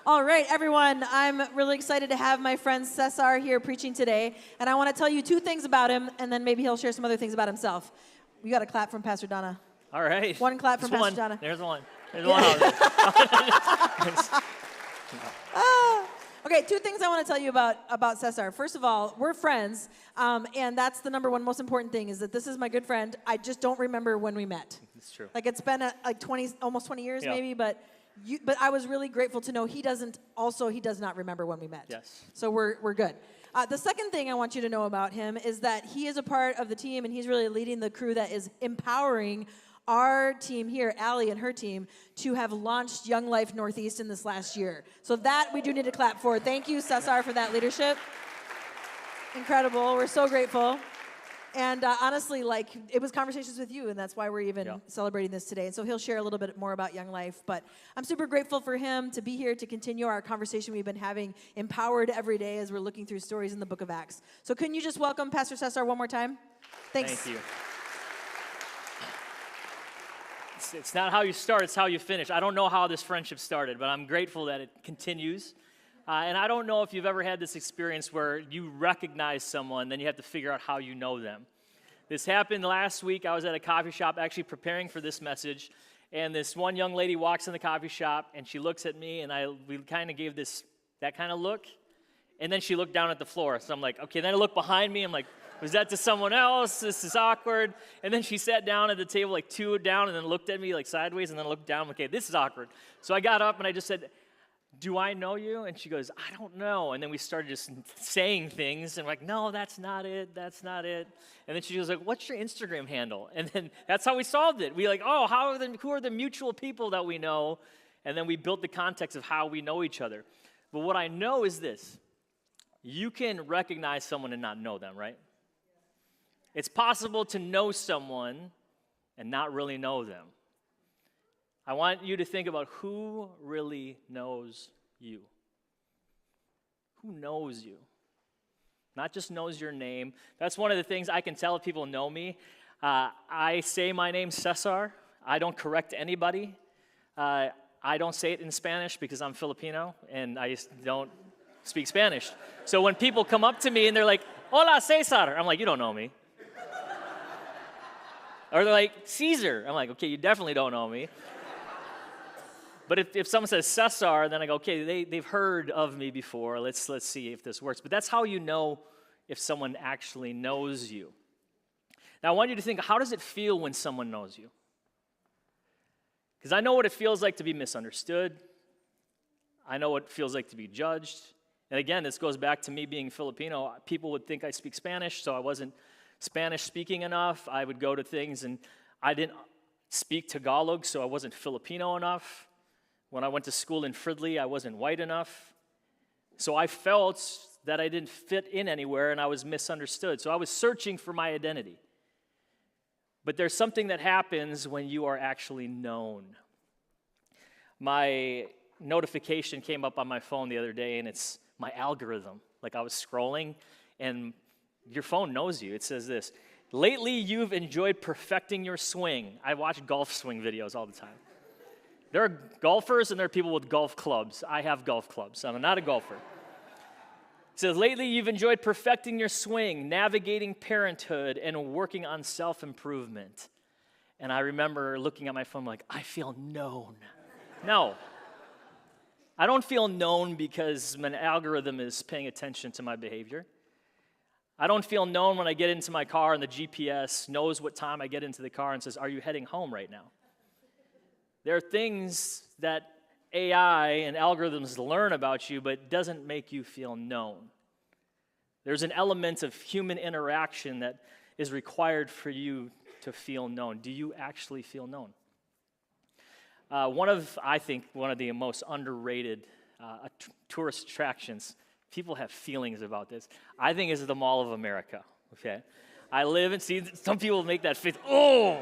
All right, everyone, I'm really excited to have my friend Cesar here preaching today, and I want to tell you two things about him, and then maybe he'll share some other things about himself. We got a clap from Pastor Donna. All right. One clap from There's Pastor Donna. There's one. There's one out there. Okay, two things I want to tell you about Cesar. First of all, we're friends, and that's the number one most important thing, is that this is my good friend. I just don't remember when we met. It's true. Like, it's been almost 20 years maybe, but I was really grateful to know he does not remember when we met. Yes. So we're good. The second thing I want you to know about him is that he is a part of the team, and he's really leading the crew that is empowering our team here, Allie and her team, to have launched Young Life Northeast in this last year. So that we do need to clap for. Thank you, Cesar, for that leadership. Incredible. We're so grateful. And honestly, it was conversations with you, and that's why we're even celebrating this today. And so he'll share a little bit more about Young Life. But I'm super grateful for him to be here to continue our conversation we've been having, empowered every day as we're looking through stories in the book of Acts. So can you just welcome Pastor Cesar one more time? Thanks. Thank you. It's not how you start, it's how you finish. I don't know how this friendship started, but I'm grateful that it continues. And I don't know if you've ever had this experience where you recognize someone, then you have to figure out how you know them. This happened last week. I was at a coffee shop actually preparing for this message, and this one young lady walks in the coffee shop, and she looks at me, and we kind of gave that kind of look, and then she looked down at the floor. So I'm like, okay, then I look behind me, I'm like, was that to someone else? This is awkward. And then she sat down at the table, like two down, and then looked at me like sideways, and then looked down. Okay, this is awkward. So I got up, and I just said, do I know you? And she goes, I don't know. And then we started just saying things, and I'm like, no, that's not it. That's not it. And then she was like, what's your Instagram handle? And then that's how we solved it. We like, oh, who are the mutual people that we know? And then we built the context of how we know each other. But what I know is this. You can recognize someone and not know them, right? It's possible to know someone and not really know them. I want you to think about who really knows you. Who knows you? Not just knows your name. That's one of the things I can tell if people know me. I say my name, Cesar. I don't correct anybody. I don't say it in Spanish because I'm Filipino and I just don't speak Spanish. So when people come up to me and they're like, hola, Cesar, I'm like, you don't know me. Or they're like, Cesar. I'm like, okay, you definitely don't know me. But if someone says Cesar, then I go, okay, they've heard of me before. Let's see if this works. But that's how you know if someone actually knows you. Now, I want you to think, how does it feel when someone knows you? Because I know what it feels like to be misunderstood. I know what it feels like to be judged. And again, this goes back to me being Filipino. People would think I speak Spanish, so I wasn't Spanish speaking enough. I would go to things and I didn't speak Tagalog, so I wasn't Filipino enough. When I went to school in Fridley, I wasn't white enough. So I felt that I didn't fit in anywhere and I was misunderstood. So I was searching for my identity. But there's something that happens when you are actually known. My notification came up on my phone the other day, and it's my algorithm. Like, I was scrolling, and your phone knows you. It says this: lately you've enjoyed perfecting your swing. I watch golf swing videos all the time. There are golfers and there are people with golf clubs. I have golf clubs. I'm not a golfer. It says, lately you've enjoyed perfecting your swing, navigating parenthood, and working on self-improvement. And I remember looking at my phone like, I feel known. No. I don't feel known because an algorithm is paying attention to my behavior. I don't feel known when I get into my car and the GPS knows what time I get into the car and says, are you heading home right now? There are things that AI and algorithms learn about you, but doesn't make you feel known. There's an element of human interaction that is required for you to feel known. Do you actually feel known? I think one of the most underrated tourist attractions, people have feelings about this, I think is the Mall of America, okay? I live and see some people make that face, oh.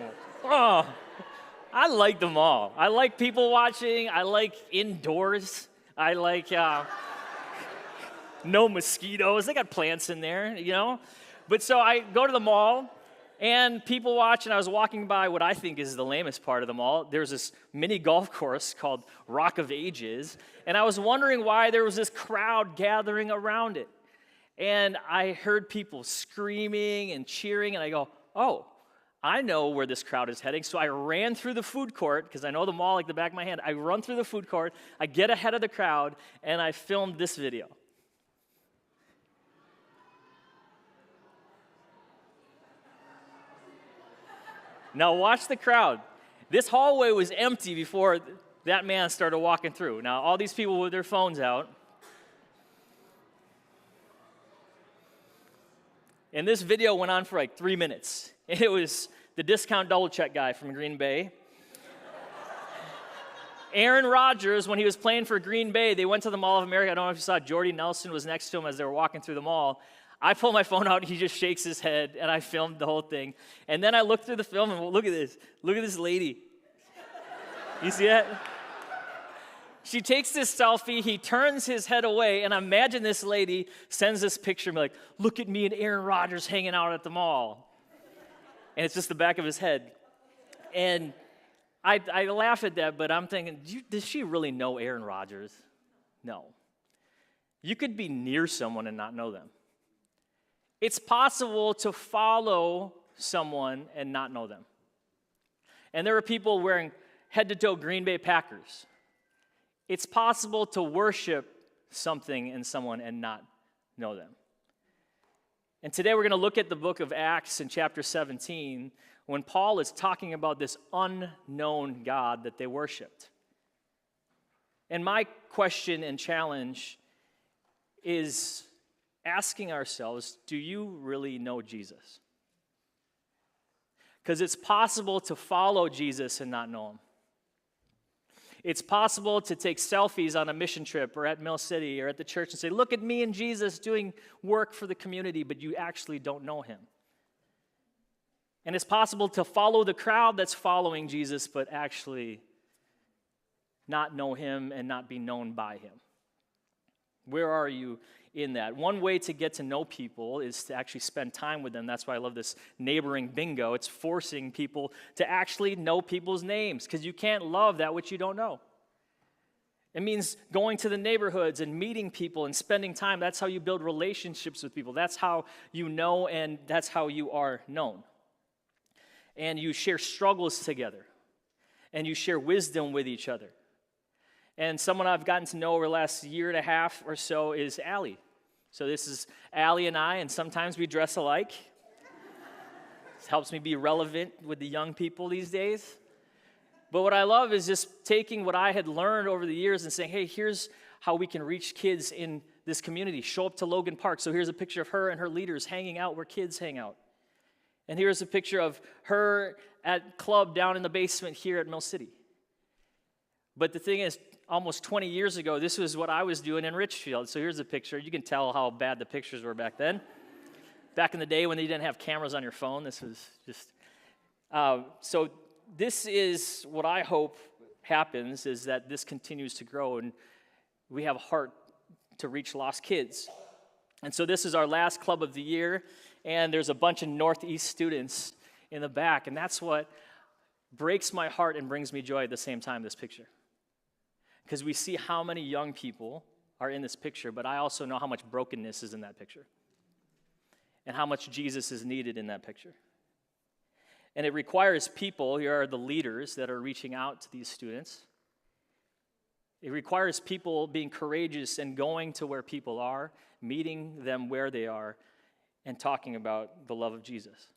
I like the mall. I like people watching. I like indoors. I like no mosquitoes. They got plants in there, you know? But so I go to the mall, And people watch, and I was walking by what I think is the lamest part of them all. There's this mini golf course called Rock of Ages, and I was wondering why there was this crowd gathering around it. And I heard people screaming and cheering, and I go, oh, I know where this crowd is heading. So I ran through the food court, because I know the mall like the back of my hand. I run through the food court, I get ahead of the crowd, and I filmed this video. Now watch the crowd. This hallway was empty before that man started walking through. Now all these people with their phones out. And this video went on for like 3 minutes. It was the discount double check guy from Green Bay. Aaron Rodgers, when he was playing for Green Bay, they went to the Mall of America. I don't know if you saw, Jordy Nelson was next to him as they were walking through the mall. I pull my phone out, and he just shakes his head, and I filmed the whole thing. And then I look through the film, and look at this. Look at this lady. You see that? She takes this selfie, he turns his head away, and imagine this lady sends this picture and be like, look at me and Aaron Rodgers hanging out at the mall. And it's just the back of his head. And I laugh at that, but I'm thinking, does she really know Aaron Rodgers? No. You could be near someone and not know them. It's possible to follow someone and not know them. And there are people wearing head-to-toe Green Bay Packers. It's possible to worship something in someone and not know them. And today we're going to look at the book of Acts in chapter 17 when Paul is talking about this unknown God that they worshiped. And my question and challenge is asking ourselves, do you really know Jesus? Because it's possible to follow Jesus and not know him. It's possible to take selfies on a mission trip or at Mill City or at the church and say, look at me and Jesus doing work for the community, but you actually don't know him. And it's possible to follow the crowd that's following Jesus, but actually not know him and not be known by him. Where are you in that? One way to get to know people is to actually spend time with them. That's why I love this neighboring bingo. It's forcing people to actually know people's names, because you can't love that which you don't know. It means going to the neighborhoods and meeting people and spending time. That's how you build relationships with people. That's how you know, and that's how you are known. And you share struggles together, and you share wisdom with each other. And someone I've gotten to know over the last year and a half or so is Allie. So this is Allie and I, and sometimes we dress alike. It helps me be relevant with the young people these days. But what I love is just taking what I had learned over the years and saying, hey, here's how we can reach kids in this community. Show up to Logan Park. So here's a picture of her and her leaders hanging out where kids hang out. And here's a picture of her at club down in the basement here at Mill City. But the thing is, almost 20 years ago, this was what I was doing in Richfield. So here's a picture. You can tell how bad the pictures were back then. Back in the day when you didn't have cameras on your phone, this was just... So this is what I hope happens, is that this continues to grow, and we have a heart to reach lost kids. And so this is our last club of the year, and there's a bunch of Northeast students in the back, and that's what breaks my heart and brings me joy at the same time, this picture. Because we see how many young people are in this picture, but I also know how much brokenness is in that picture and how much Jesus is needed in that picture. And it requires people, here are the leaders that are reaching out to these students. It requires people being courageous and going to where people are, meeting them where they are, and talking about the love of Jesus.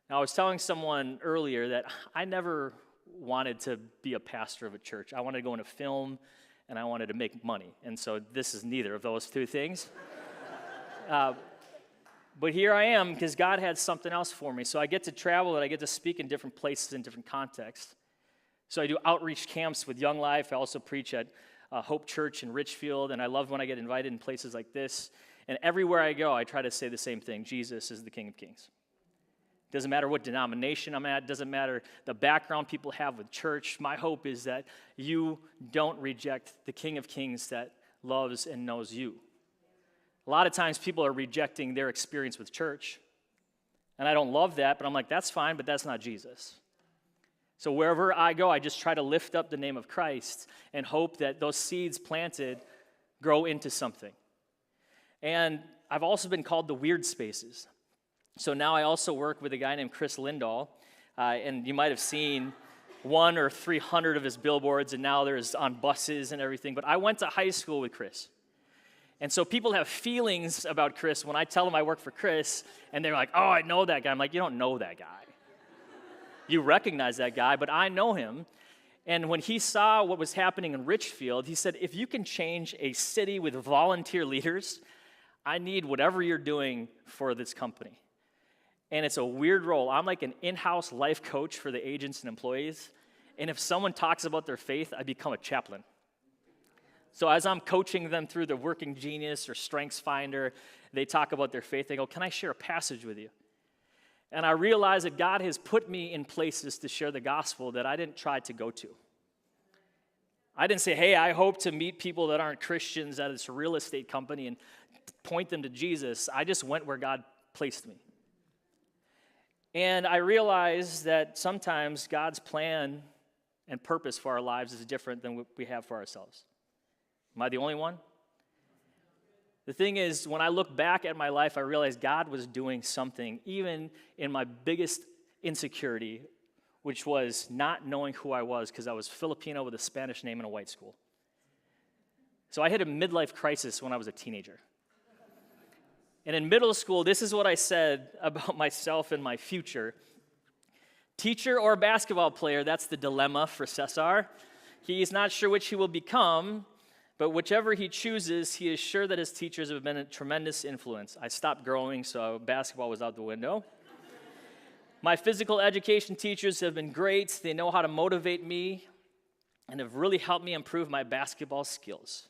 Now, I was telling someone earlier that I never wanted to be a pastor of a church. I wanted to go into film, and I wanted to make money. And so this is neither of those two things. But here I am because God had something else for me. So I get to travel and I get to speak in different places, in different contexts. So I do outreach camps with Young Life. I also preach at Hope Church in Richfield, and I love when I get invited in places like this. And everywhere I go, I try to say the same thing: Jesus is the King of Kings. Doesn't matter what denomination I'm at, doesn't matter the background people have with church. My hope is that you don't reject the King of Kings that loves and knows you. A lot of times people are rejecting their experience with church, And I don't love that, but I'm like, that's fine, but that's not Jesus. So wherever I go, I just try to lift up the name of Christ and hope that those seeds planted grow into something. And I've also been called the weird spaces. So now I also work with a guy named Chris Lindahl, and you might have seen 100 or 300 of his billboards, and now there's on buses and everything. But I went to high school with Chris. And so people have feelings about Chris when I tell them I work for Chris, and they're like, oh, I know that guy. I'm like, you don't know that guy. You recognize that guy, but I know him. And when he saw what was happening in Richfield, he said, if you can change a city with volunteer leaders, I need whatever you're doing for this company. And it's a weird role. I'm like an in-house life coach for the agents and employees. And if someone talks about their faith, I become a chaplain. So as I'm coaching them through the Working Genius or Strengths Finder, they talk about their faith. They go, can I share a passage with you? And I realize that God has put me in places to share the gospel that I didn't try to go to. I didn't say, hey, I hope to meet people that aren't Christians at this real estate company and point them to Jesus. I just went where God placed me. And I realized that sometimes God's plan and purpose for our lives is different than what we have for ourselves. Am I the only one? The thing is, when I look back at my life, I realize God was doing something, even in my biggest insecurity, which was not knowing who I was because I was Filipino with a Spanish name in a white school. So I hit a midlife crisis when I was a teenager. And in middle school, this is what I said about myself and my future. Teacher or basketball player, that's the dilemma for Cesar. He's not sure which he will become, but whichever he chooses, he is sure that his teachers have been a tremendous influence. I stopped growing, so basketball was out the window. My physical education teachers have been great. They know how to motivate me and have really helped me improve my basketball skills.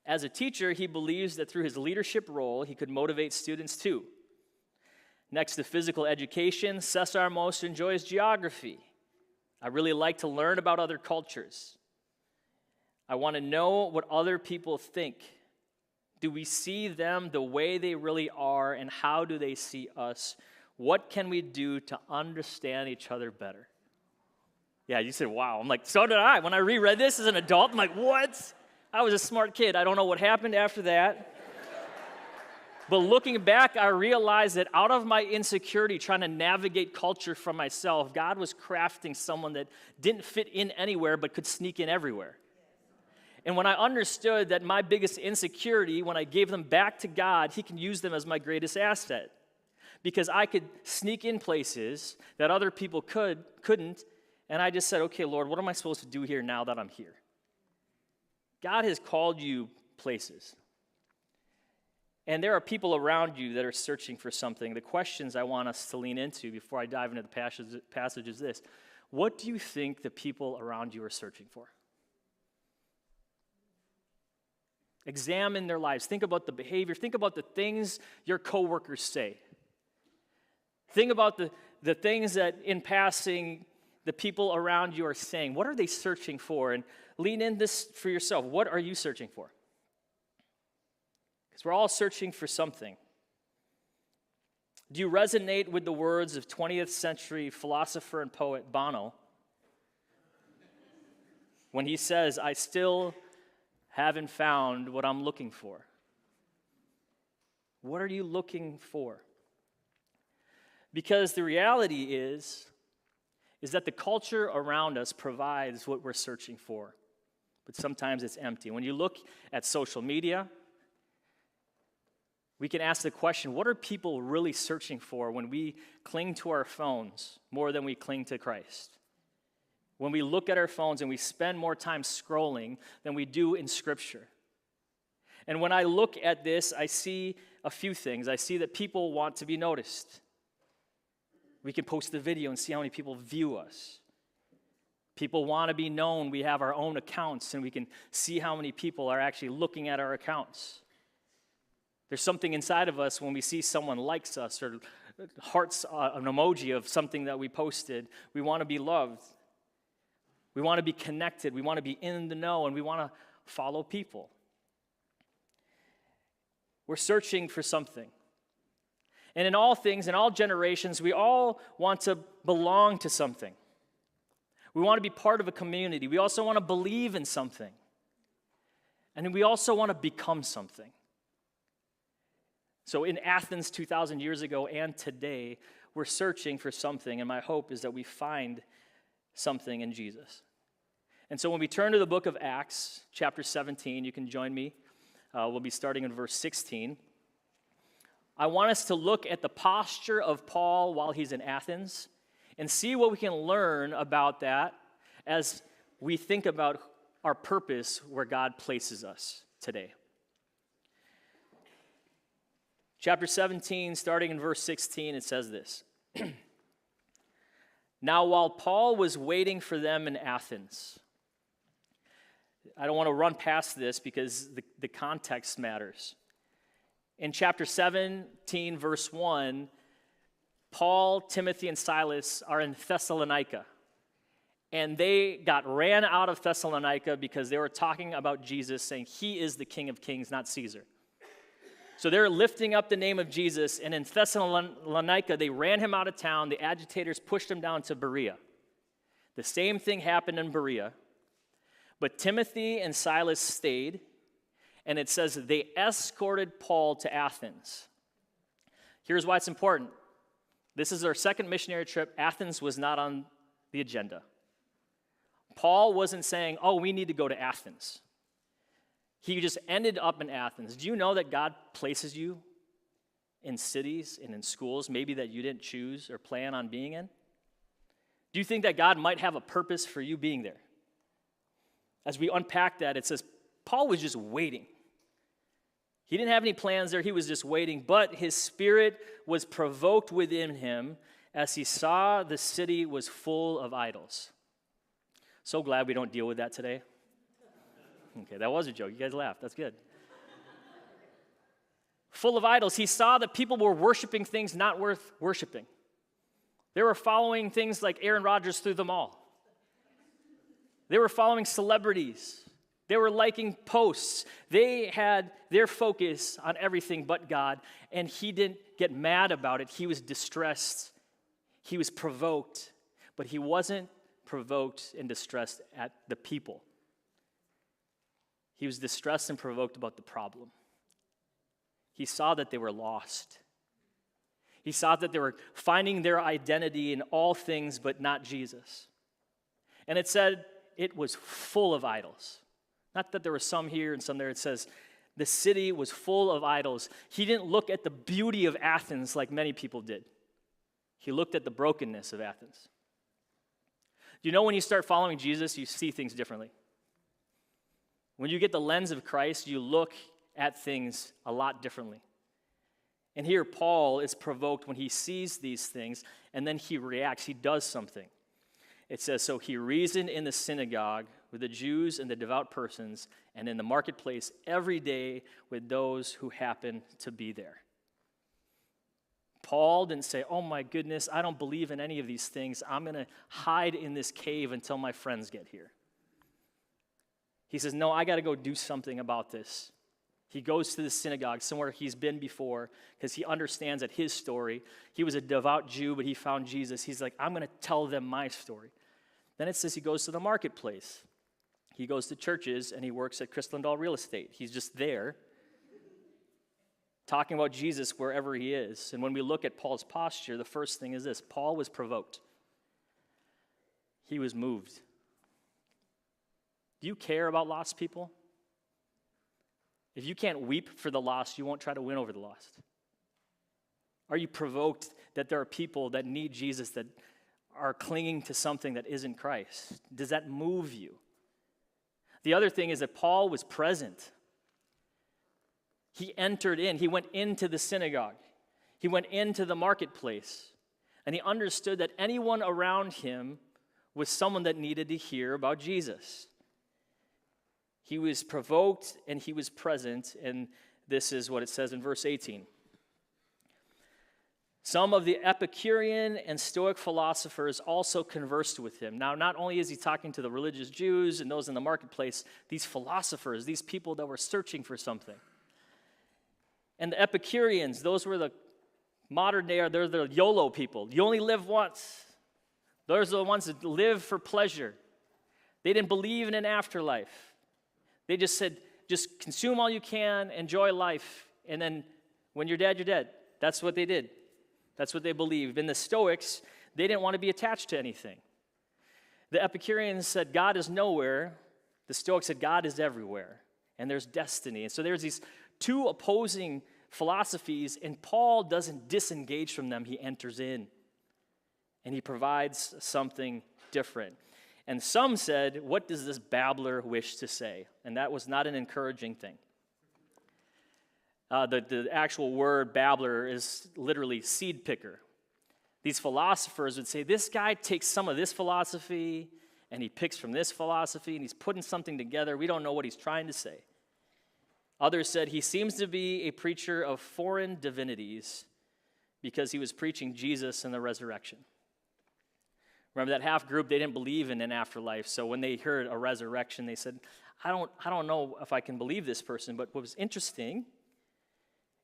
As a teacher, he believes that through his leadership role, he could motivate students too. Next to physical education, Cesar most enjoys geography. I really like to learn about other cultures. I want to know what other people think. Do we see them the way they really are, and how do they see us? What can we do to understand each other better? Yeah, you said, wow. I'm like, so did I. When I reread this as an adult, I'm like, what? I was a smart kid. I don't know what happened after that. But looking back, I realized that out of my insecurity, trying to navigate culture from myself, God was crafting someone that didn't fit in anywhere but could sneak in everywhere. And when I understood that my biggest insecurity, when I gave them back to God, He can use them as my greatest asset. Because I could sneak in places that other people couldn't, and I just said, okay, Lord, what am I supposed to do here now that I'm here? God has called you places. And there are people around you that are searching for something. The questions I want us to lean into before I dive into the passage is this. What do you think the people around you are searching for? Examine their lives. Think about the behavior. Think about the things your coworkers say. Think about the things that in passing the people around you are saying. What are they searching for? And lean in this for yourself. What are you searching for? Because we're all searching for something. Do you resonate with the words of 20th century philosopher and poet Bono when he says, I still haven't found what I'm looking for? What are you looking for? Because the reality is that the culture around us provides what we're searching for, but sometimes it's empty. When you look at social media, we can ask the question, what are people really searching for when we cling to our phones more than we cling to Christ? When we look at our phones and we spend more time scrolling than we do in Scripture. And when I look at this, I see a few things. I see that people want to be noticed. We can post the video and see how many people view us. People want to be known. We have our own accounts, and we can see how many people are actually looking at our accounts. There's something inside of us when we see someone likes us or hearts an emoji of something that we posted. We want to be loved. We want to be connected. We want to be in the know, and we want to follow people. We're searching for something. And in all things, in all generations, we all want to belong to something. We want to be part of a community. We also want to believe in something. And we also want to become something. So in Athens 2,000 years ago and today, we're searching for something, and my hope is that we find something in Jesus. And so when we turn to the book of Acts, chapter 17, you can join me. We'll be starting in verse 16. I want us to look at the posture of Paul while he's in Athens and see what we can learn about that as we think about our purpose where God places us today. Chapter 17, starting in verse 16, it says this. Now, while Paul was waiting for them in Athens, I don't want to run past this because the context matters. In chapter 17, verse 1, Paul, Timothy, and Silas are in Thessalonica. And they got ran out of Thessalonica because they were talking about Jesus, saying he is the King of Kings, not Caesar. So they're lifting up the name of Jesus, and in Thessalonica, they ran him out of town. The agitators pushed him down to Berea. The same thing happened in Berea, but Timothy and Silas stayed, and it says they escorted Paul to Athens. Here's why it's important. This is our second missionary trip. Athens was not on the agenda. Paul wasn't saying, oh, we need to go to Athens. He just ended up in Athens. Do you know that God places you in cities and in schools maybe that you didn't choose or plan on being in? Do you think that God might have a purpose for you being there? As we unpack that, it says Paul was just waiting. He didn't have any plans there. He was just waiting, but his spirit was provoked within him as he saw the city was full of idols. So glad we don't deal with that today. Okay, that was a joke. You guys laughed. That's good. Full of idols. He saw that people were worshiping things not worth worshiping. They were following things like Aaron Rodgers through the mall. They were following celebrities. They were liking posts. They had their focus on everything but God, and he didn't get mad about it. He was distressed. He was provoked, but he wasn't provoked and distressed at the people. He was distressed and provoked about the problem. He saw that they were lost. He saw that they were finding their identity in all things but not Jesus. And it said it was full of idols. Not that there were some here and some there. It says the city was full of idols. He didn't look at the beauty of Athens like many people did. He looked at the brokenness of Athens. You know, when you start following Jesus, you see things differently. When you get the lens of Christ, you look at things a lot differently. And here, Paul is provoked when he sees these things, and then he reacts. He does something. It says, so he reasoned in the synagogue with the Jews and the devout persons, and in the marketplace every day with those who happened to be there. Paul didn't say, oh my goodness, I don't believe in any of these things. I'm going to hide in this cave until my friends get here. He says, no, I got to go do something about this. He goes to the synagogue, somewhere he's been before, because he understands that his story, he was a devout Jew, but he found Jesus. He's like, I'm going to tell them my story. Then it says he goes to the marketplace. He goes to churches, and he works at Christendal Real Estate. He's just there, talking about Jesus wherever he is. And when we look at Paul's posture, the first thing is this. Paul was provoked. He was moved. Do you care about lost people? If you can't weep for the lost, you won't try to win over the lost. Are you provoked that there are people that need Jesus that are clinging to something that isn't Christ? Does that move you? The other thing is that Paul was present. He entered in. He went into the synagogue. He went into the marketplace. And he understood that anyone around him was someone that needed to hear about Jesus. He was provoked and he was present, and this is what it says in verse 18. Some of the Epicurean and Stoic philosophers also conversed with him. Now, not only is he talking to the religious Jews and those in the marketplace, these philosophers, these people that were searching for something. And the Epicureans, those were the Modern day, they're the YOLO people. You only live once. Those are the ones that live for pleasure. They didn't believe in an afterlife. They just said, just consume all you can, enjoy life, and then when you're dead, you're dead. That's what they did. That's what they believed. And the Stoics, they didn't want to be attached to anything. The Epicureans said God is nowhere. The Stoics said God is everywhere, and there's destiny. And so there's these two opposing philosophies, and Paul doesn't disengage from them. He enters in, and he provides something different. And some said, what does this babbler wish to say? And that was not an encouraging thing. The actual word babbler is literally seed picker. These philosophers would say, this guy takes some of this philosophy, and he picks from this philosophy, and he's putting something together. We don't know what he's trying to say. Others said he seems to be a preacher of foreign divinities because he was preaching Jesus and the resurrection. Remember that half group, they didn't believe in an afterlife, so when they heard a resurrection, they said, I don't know if I can believe this person. But what was interesting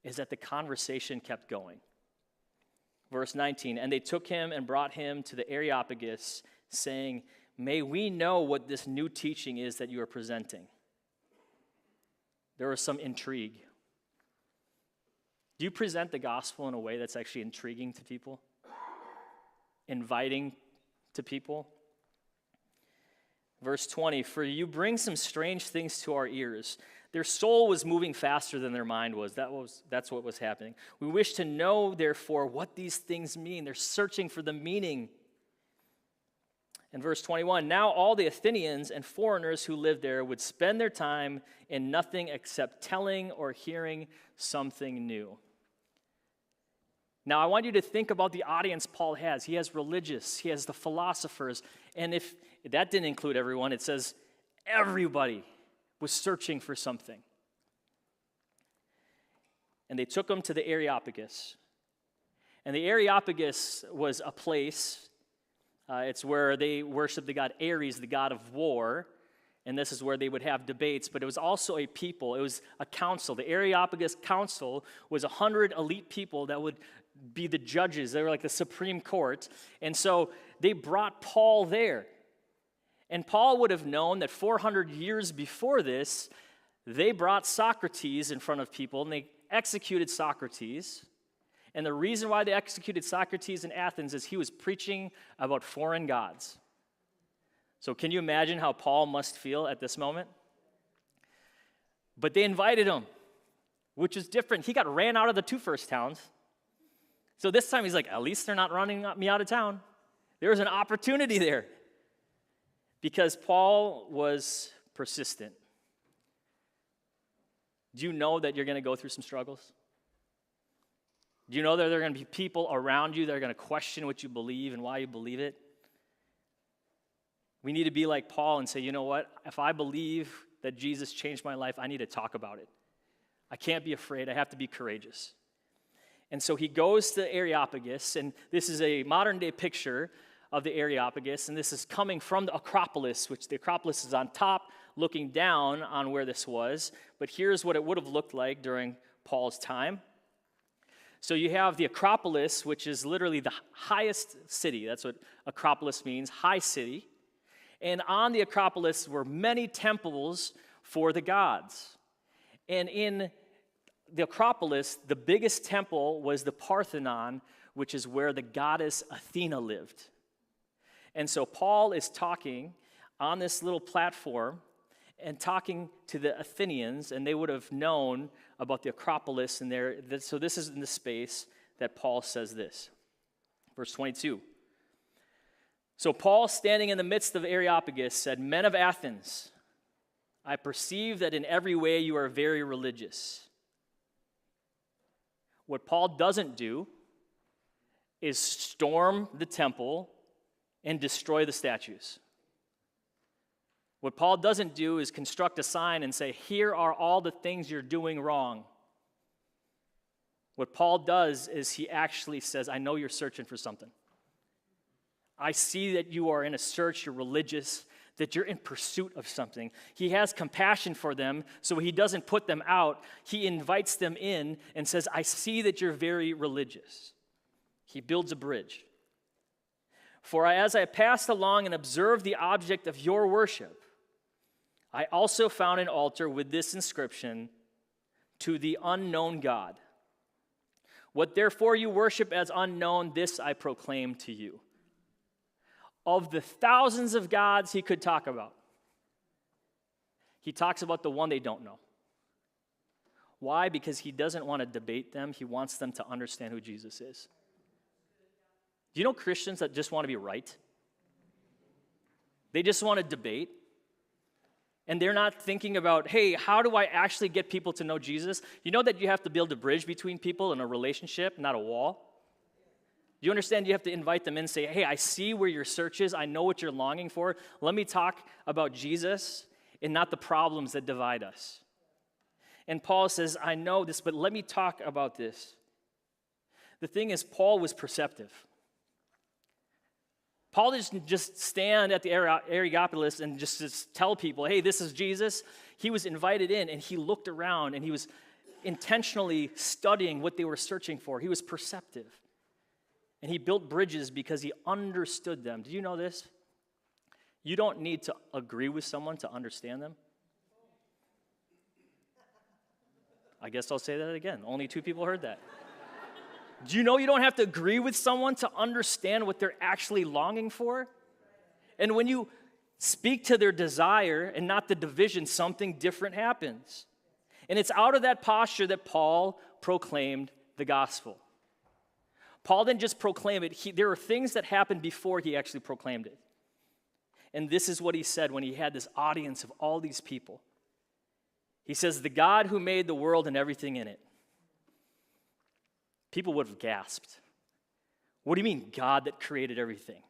is that the conversation kept going. Verse 19, and they took him and brought him to the Areopagus, saying, may we know what this new teaching is that you are presenting. There was some intrigue. Do you present the gospel in a way that's actually intriguing to people? Inviting to people? Verse 20, for you bring some strange things to our ears. Their soul was moving faster than their mind was. That's what was happening. We wish to know, therefore, what these things mean. They're searching for the meaning. In verse 21, now all the Athenians and foreigners who lived there would spend their time in nothing except telling or hearing something new. Now, I want you to think about the audience Paul has. He has religious, he has the philosophers, and if that didn't include everyone, it says everybody was searching for something. And they took him to the Areopagus. And the Areopagus was a place, it's where they worshiped the god Ares, the god of war, and this is where they would have debates, but it was also a people, it was a council. The Areopagus Council was 100 elite people that would be the judges. They were like the Supreme Court. And so they brought Paul there. And Paul would have known that 400 years before this, they brought Socrates in front of people, and they executed Socrates. And the reason why they executed Socrates in Athens is he was preaching about foreign gods. So can you imagine how Paul must feel at this moment? But they invited him, which is different. He got ran out of the two first towns. So this time he's like, at least they're not running me out of town. There was an opportunity there. Because Paul was persistent. Do you know that you're going to go through some struggles? Do you know that there are going to be people around you that are going to question what you believe and why you believe it? We need to be like Paul and say, you know what? If I believe that Jesus changed my life, I need to talk about it. I can't be afraid. I have to be courageous. And so he goes to the Areopagus, and this is a modern-day picture of the Areopagus, and this is coming from the Acropolis, which the Acropolis is on top, looking down on where this was. But here's what it would have looked like during Paul's time. So you have the Acropolis, which is literally the highest city. That's what Acropolis means, high city. And on the Acropolis were many temples for the gods. And in the Acropolis, the biggest temple was the Parthenon, which is where the goddess Athena lived. And so Paul is talking on this little platform and talking to the Athenians, and they would have known about the Acropolis. And so this is in the space that Paul says this. Verse 22. So Paul, standing in the midst of Areopagus, said, men of Athens, I perceive that in every way you are very religious. What Paul doesn't do is storm the temple and destroy the statues. What Paul doesn't do is construct a sign and say, here are all the things you're doing wrong. What Paul does is he actually says, I know you're searching for something. I see that you are in a search, you're religious, that you're in pursuit of something. He has compassion for them, so he doesn't put them out. He invites them in and says, I see that you're very religious. He builds a bridge. For as I passed along and observed the object of your worship, I also found an altar with this inscription, to the unknown God. What therefore you worship as unknown, this I proclaim to you. Of the thousands of gods he could talk about, he talks about the one they don't know. Why? Because he doesn't want to debate them. He wants them to understand who Jesus is. Do you know Christians that just want to be right? They just want to debate. And they're not thinking about, hey, how do I actually get people to know Jesus? You know that you have to build a bridge between people in a relationship, not a wall? Do you understand you have to invite them in and say, hey, I see where your search is. I know what you're longing for. Let me talk about Jesus and not the problems that divide us. And Paul says, I know this, but let me talk about this. The thing is, Paul was perceptive. Paul didn't just stand at the Areopagus and just tell people, hey, this is Jesus. He was invited in, and he looked around, and he was intentionally studying what they were searching for. He was perceptive. And he built bridges because he understood them. Do you know this? You don't need to agree with someone to understand them. I guess I'll say that again. Only 2 people heard that. Do you know you don't have to agree with someone to understand what they're actually longing for? And when you speak to their desire and not the division, something different happens. And it's out of that posture that Paul proclaimed the gospel. Paul didn't just proclaim it. There were things that happened before he actually proclaimed it. And this is what he said when he had this audience of all these people. He says, the God who made the world and everything in it. People would have gasped. What do you mean, God that created everything?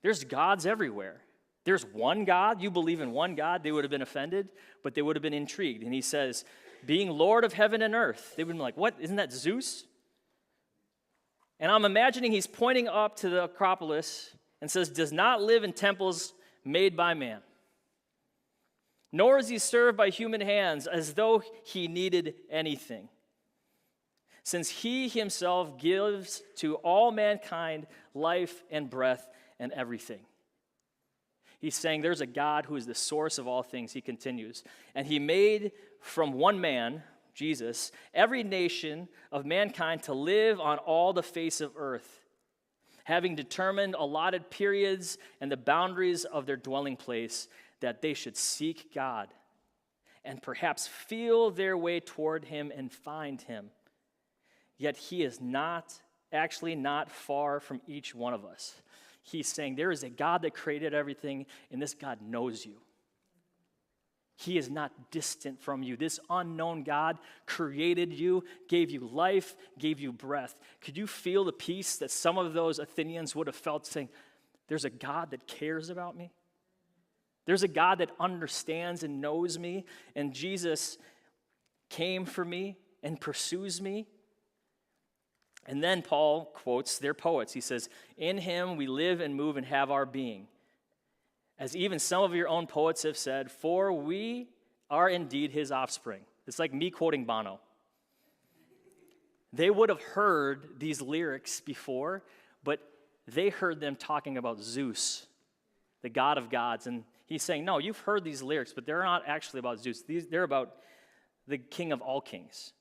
There's gods everywhere. There's one God. You believe in one God. They would have been offended, but they would have been intrigued. And he says, being Lord of heaven and earth. They would have been like, what? Isn't that Zeus? And I'm imagining he's pointing up to the Acropolis and says, does not live in temples made by man. Nor is he served by human hands as though he needed anything, since he himself gives to all mankind life and breath and everything. He's saying there's a God who is the source of all things. He continues. And he made from one man, Jesus, every nation of mankind to live on all the face of earth, having determined allotted periods and the boundaries of their dwelling place, that they should seek God and perhaps feel their way toward him and find him. Yet he is not far from each one of us. He's saying there is a God that created everything, and this God knows you. He is not distant from you. This unknown God created you, gave you life, gave you breath. Could you feel the peace that some of those Athenians would have felt saying, there's a God that cares about me? There's a God that understands and knows me, and Jesus came for me and pursues me. And then Paul quotes their poets. He says, in him we live and move and have our being. As even some of your own poets have said, for we are indeed his offspring. It's like me quoting Bono. They would have heard these lyrics before, but they heard them talking about Zeus, the God of gods. And he's saying, no, you've heard these lyrics, but they're not actually about Zeus. They're about the King of all kings.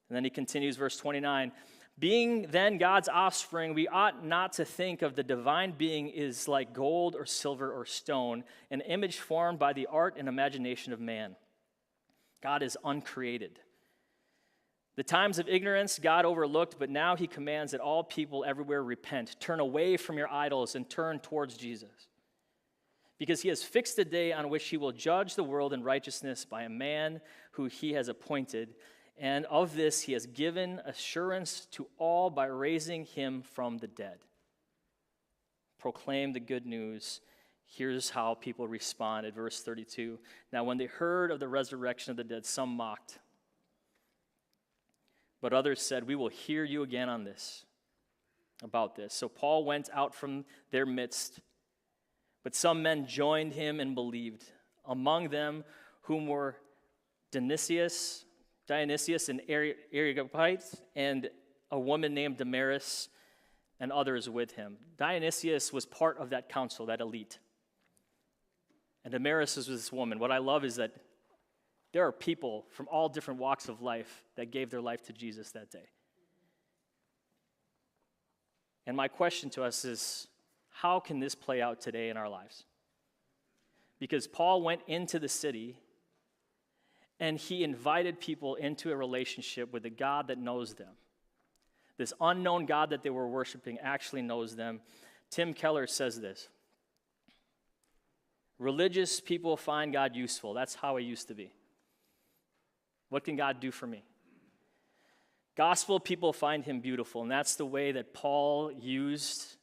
And then he continues, verse 29, being then God's offspring, we ought not to think of the divine being is like gold or silver or stone, an image formed by the art and imagination of man. God is uncreated. The times of ignorance God overlooked, but now he commands that all people everywhere repent, turn away from your idols and turn towards Jesus. Because he has fixed a day on which he will judge the world in righteousness by a man who he has appointed. And of this he has given assurance to all by raising him from the dead. Proclaim the good news. Here's how people responded. Verse 32. Now when they heard of the resurrection of the dead, some mocked. But others said, we will hear you again on this, about this. So Paul went out from their midst, but some men joined him and believed. Among them whom were Dionysius and Areopagus and a woman named Damaris, and others with him. Dionysius was part of that council, that elite. And Damaris was this woman. What I love is that there are people from all different walks of life that gave their life to Jesus that day. And my question to us is, how can this play out today in our lives? Because Paul went into the city and he invited people into a relationship with a God that knows them. This unknown God that they were worshiping actually knows them. Tim Keller says this: religious people find God useful. That's how it used to be. What can God do for me? Gospel people find him beautiful, and that's the way that Paul used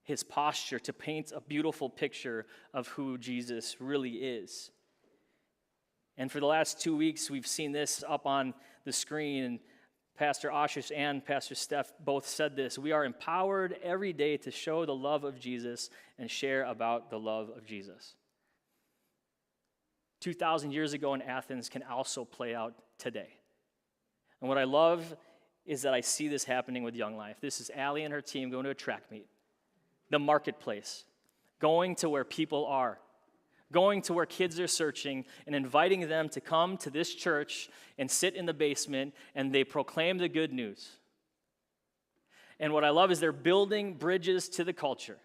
his posture to paint a beautiful picture of who Jesus really is. And for the last 2 weeks, we've seen this up on the screen, and Pastor Ashish and Pastor Steph both said this: we are empowered every day to show the love of Jesus and share about the love of Jesus. 2,000 years ago in Athens can also play out today. And what I love is that I see this happening with Young Life. This is Allie and her team going to a track meet, the marketplace, going to where people are, going to where kids are searching and inviting them to come to this church and sit in the basement, and they proclaim the good news. And what I love is they're building bridges to the culture.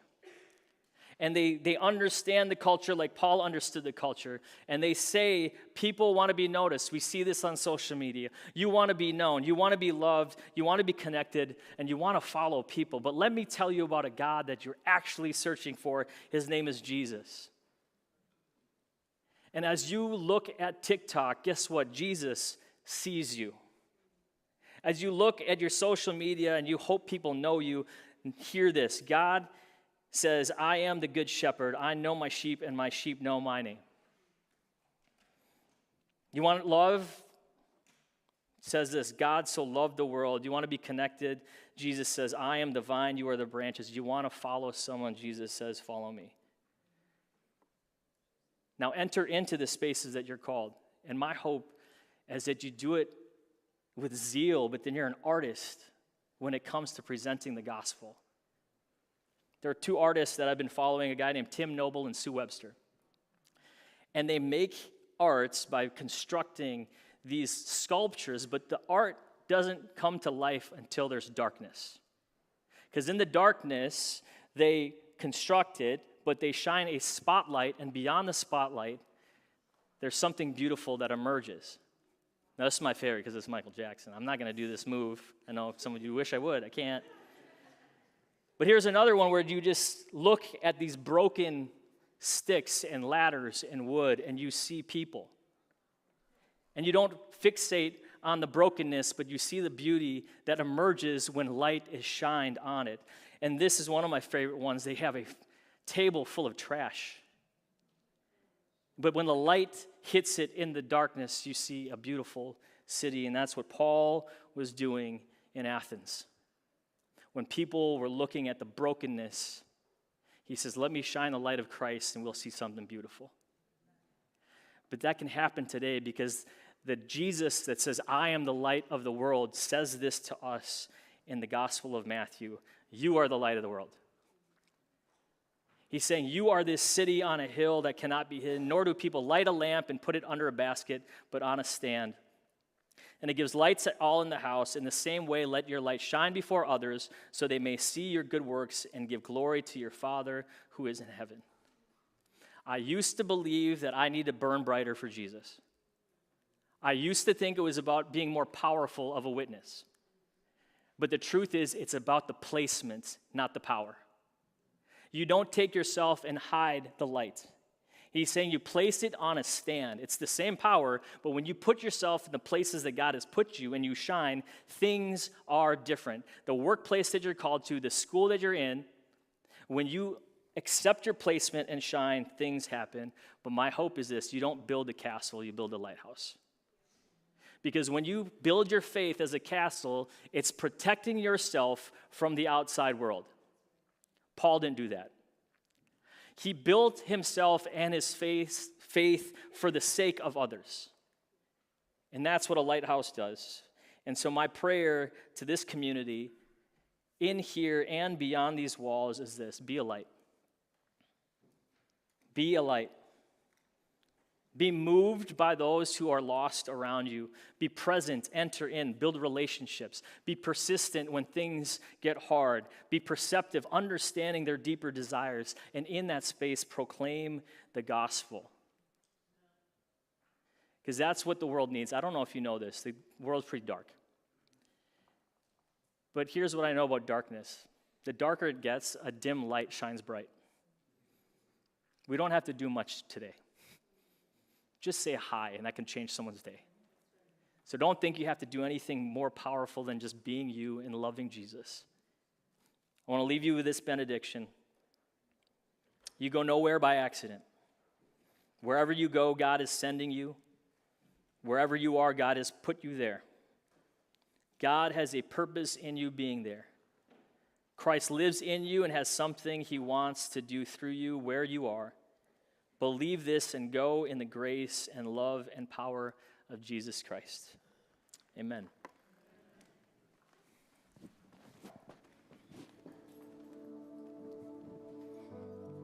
And they understand the culture like Paul understood the culture. And they say, people want to be noticed. We see this on social media. You want to be known. You want to be loved. You want to be connected. And you want to follow people. But let me tell you about a God that you're actually searching for. His name is Jesus. And as you look at TikTok, guess what? Jesus sees you. As you look at your social media and you hope people know you, hear this: God says, I am the good shepherd. I know my sheep, and my sheep know my name. You want love? It says this: God so loved the world. You want to be connected? Jesus says, I am the vine, you are the branches. You want to follow someone? Jesus says, follow me. Now enter into the spaces that you're called. And my hope is that you do it with zeal, but then you're an artist when it comes to presenting the gospel. There are two artists that I've been following, a guy named Tim Noble and Sue Webster. And they make arts by constructing these sculptures, but the art doesn't come to life until there's darkness. Because in the darkness, they construct it, but they shine a spotlight, and beyond the spotlight, there's something beautiful that emerges. Now, this is my favorite because it's Michael Jackson. I'm not going to do this move. I know some of you wish I would. I can't. But here's another one where you just look at these broken sticks and ladders and wood, and you see people. And you don't fixate on the brokenness, but you see the beauty that emerges when light is shined on it. And this is one of my favorite ones. They have a table full of trash. But when the light hits it in the darkness, you see a beautiful city, and that's what Paul was doing in Athens. When people were looking at the brokenness, he says, let me shine the light of Christ and we'll see something beautiful. But that can happen today because the Jesus that says, I am the light of the world, says this to us in the Gospel of Matthew. You are the light of the world. He's saying, you are this city on a hill that cannot be hidden, nor do people light a lamp and put it under a basket, but on a stand. And it gives lights at all in the house. In the same way, let your light shine before others, so they may see your good works and give glory to your Father who is in heaven. I used to believe that I need to burn brighter for Jesus. I used to think it was about being more powerful of a witness. But the truth is, it's about the placement, not the power. You don't take yourself and hide the light. He's saying you place it on a stand. It's the same power, but when you put yourself in the places that God has put you and you shine, things are different. The workplace that you're called to, the school that you're in, when you accept your placement and shine, things happen. But my hope is this: you don't build a castle, you build a lighthouse. Because when you build your faith as a castle, it's protecting yourself from the outside world. Paul didn't do that. He built himself and his faith for the sake of others. And that's what a lighthouse does. And so my prayer to this community, in here and beyond these walls, is this: be a light. Be a light. Be moved by those who are lost around you. Be present, enter in, build relationships. Be persistent when things get hard. Be perceptive, understanding their deeper desires. And in that space, proclaim the gospel. Because that's what the world needs. I don't know if you know this. The world's pretty dark. But here's what I know about darkness. The darker it gets, a dim light shines bright. We don't have to do much today. Just say hi, and that can change someone's day. So don't think you have to do anything more powerful than just being you and loving Jesus. I want to leave you with this benediction. You go nowhere by accident. Wherever you go, God is sending you. Wherever you are, God has put you there. God has a purpose in you being there. Christ lives in you and has something he wants to do through you where you are. Believe this and go in the grace and love and power of Jesus Christ. Amen.